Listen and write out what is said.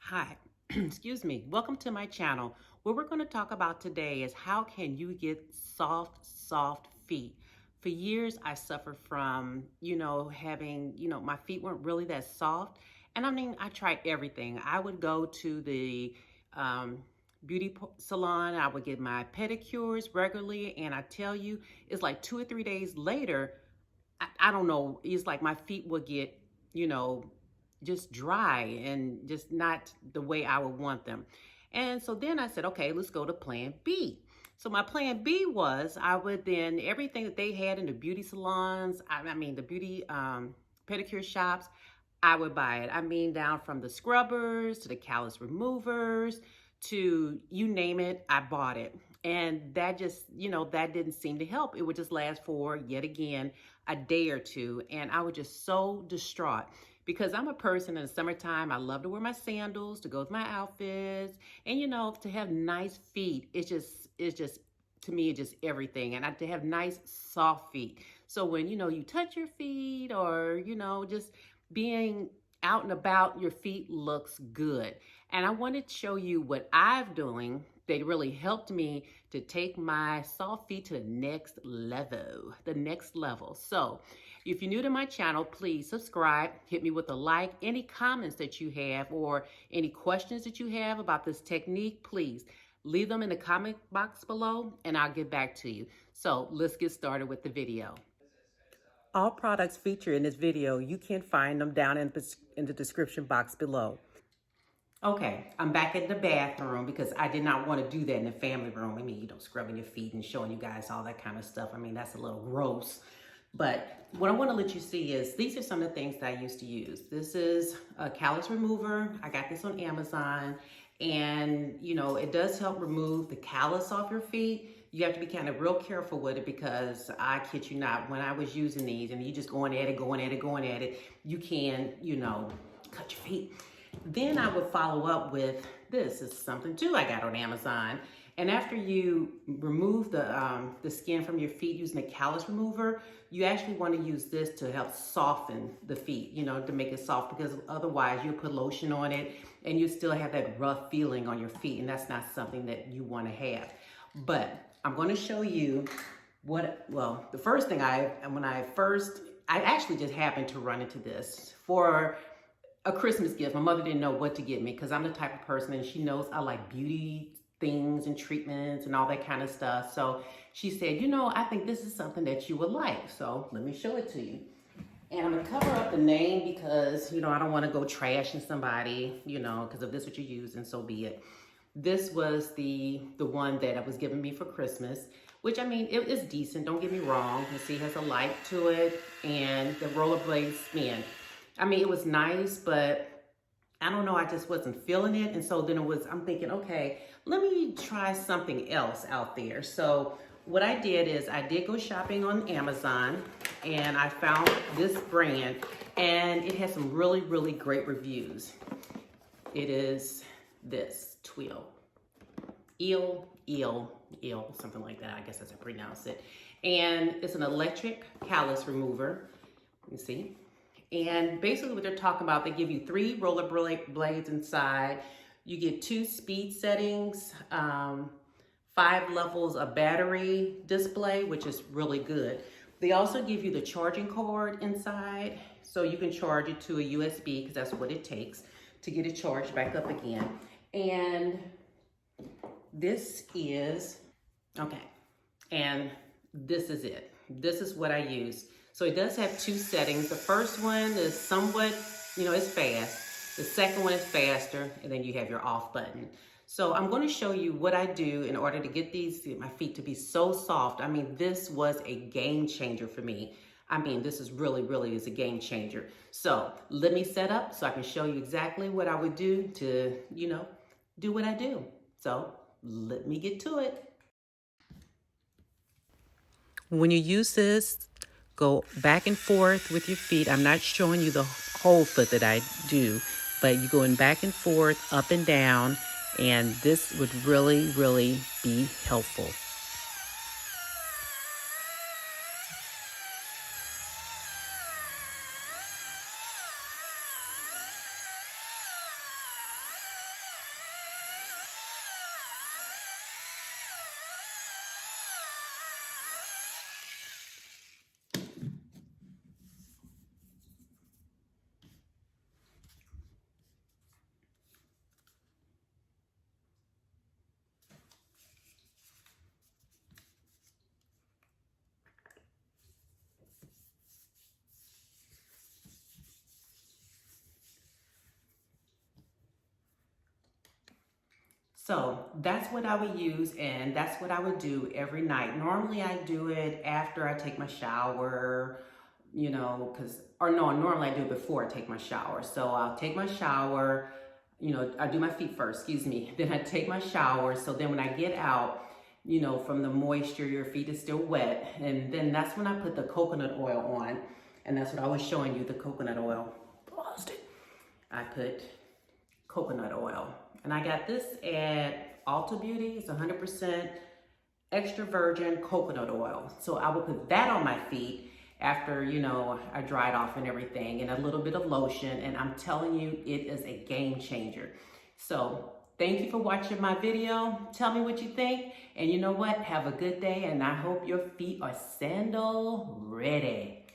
Hi, excuse me. Welcome to my channel. What we're going to talk about today is how can you get soft feet. For years, I suffered from, having, my feet weren't really that soft. And I mean, I tried everything. I would go to the um, salon. I would get my pedicures regularly. And I tell you, it's like 2 or 3 days later, I don't know, it's like my feet would get, you know, just dry and just not the way I would want them. And so then I said, okay, let's go to plan B. So my plan B was I would then, everything that they had in the beauty salons, I mean, the beauty pedicure shops, I would buy it. I mean, down from the scrubbers to the callus removers to you name it, I bought it. And that just, that didn't seem to help. It would just last for, yet again, a day or two. And I was just so distraught because I'm a person in the summertime. I love to wear my sandals to go with my outfits. And, to have nice feet, it's just, to me, it's just everything. And to have nice, soft feet. So when, you touch your feet or, just being out and about, your feet looks good. And I wanted to show you what I'm doing that really helped me to take my soft feet to the next level. So if you're new to my channel, please subscribe, hit me with a like. Any comments that you have or any questions that you have about this technique, please leave them in the comment box below and I'll get back to you. So let's get started with the video. All products featured in this video, you can find them down in the description box below. Okay, I'm back in the bathroom because I did not want to do that in the family room. I mean, scrubbing your feet and showing you guys all that kind of stuff. I mean, that's a little gross. But what I want to let you see is these are some of the things that I used to use. This is a callus remover. I got this on Amazon. And, it does help remove the callus off your feet. You have to be kind of real careful with it because I kid you not, when I was using these and you just going at it, you can, cut your feet. Then I would follow up with this. Is something too I got on Amazon. And after you remove the skin from your feet using a callus remover, you actually want to use this to help soften the feet, to make it soft, because otherwise you'll put lotion on it and you still have that rough feeling on your feet, and that's not something that you want to have. But I'm going to show you the first thing I actually just happened to run into this for a Christmas gift. My mother didn't know what to get me because I'm the type of person, and she knows I like beauty things and treatments and all that kind of stuff. So she said, I think this is something that you would like. So let me show it to you. And I'm gonna cover up the name because, I don't want to go trashing somebody, because if this is what you use, and so be it. This was the one that was given me for Christmas, which, I mean, it is decent. Don't get me wrong. You see, it has a light to it and the rollerblade spin. I mean, it was nice, but I don't know, I just wasn't feeling it. And so then I'm thinking, okay, let me try something else out there. So what I did is I did go shopping on Amazon and I found this brand, and it has some really, really great reviews. It is this Tweel. Eel, something like that. I guess that's how I pronounce it. And it's an electric callus remover. You see? And basically what they're talking about, they give you 3 roller blades inside. You get 2 speed settings, 5 levels of battery display, which is really good. They also give you the charging cord inside, so you can charge it to a USB, because that's what it takes to get it charged back up again. And this is, okay, and this is it. This is what I use. So it does have 2 settings. The first one is somewhat, it's fast. The second one is faster, and then you have your off button. So I'm going to show you what I do in order to get my feet to be so soft. I mean, this was a game changer for me. I mean, this is really is a game changer. So let me set up so I can show you exactly what I would do to, do what I do. So let me get to it. When you use this, go back and forth with your feet. I'm not showing you the whole foot that I do, but you're going back and forth, up and down, and this would really be helpful. So that's what I would use, and that's what I would do every night. Normally I do it after I take my shower, you know, or no, normally I do it before I take my shower. So I'll take my shower, you know, I do my feet first, excuse me. Then I take my shower. So then when I get out, you know, from the moisture, your feet is still wet. And then that's when I put the coconut oil on. And that's what I was showing you, the coconut oil. Lost it. I put coconut oil. And I got this at Ulta Beauty. It's 100% extra virgin coconut oil. So I will put that on my feet after, you know, I dried off and everything, and a little bit of lotion. And I'm telling you, it is a game changer. So thank you for watching my video. Tell me what you think. And you know what? Have a good day. And I hope your feet are sandal ready.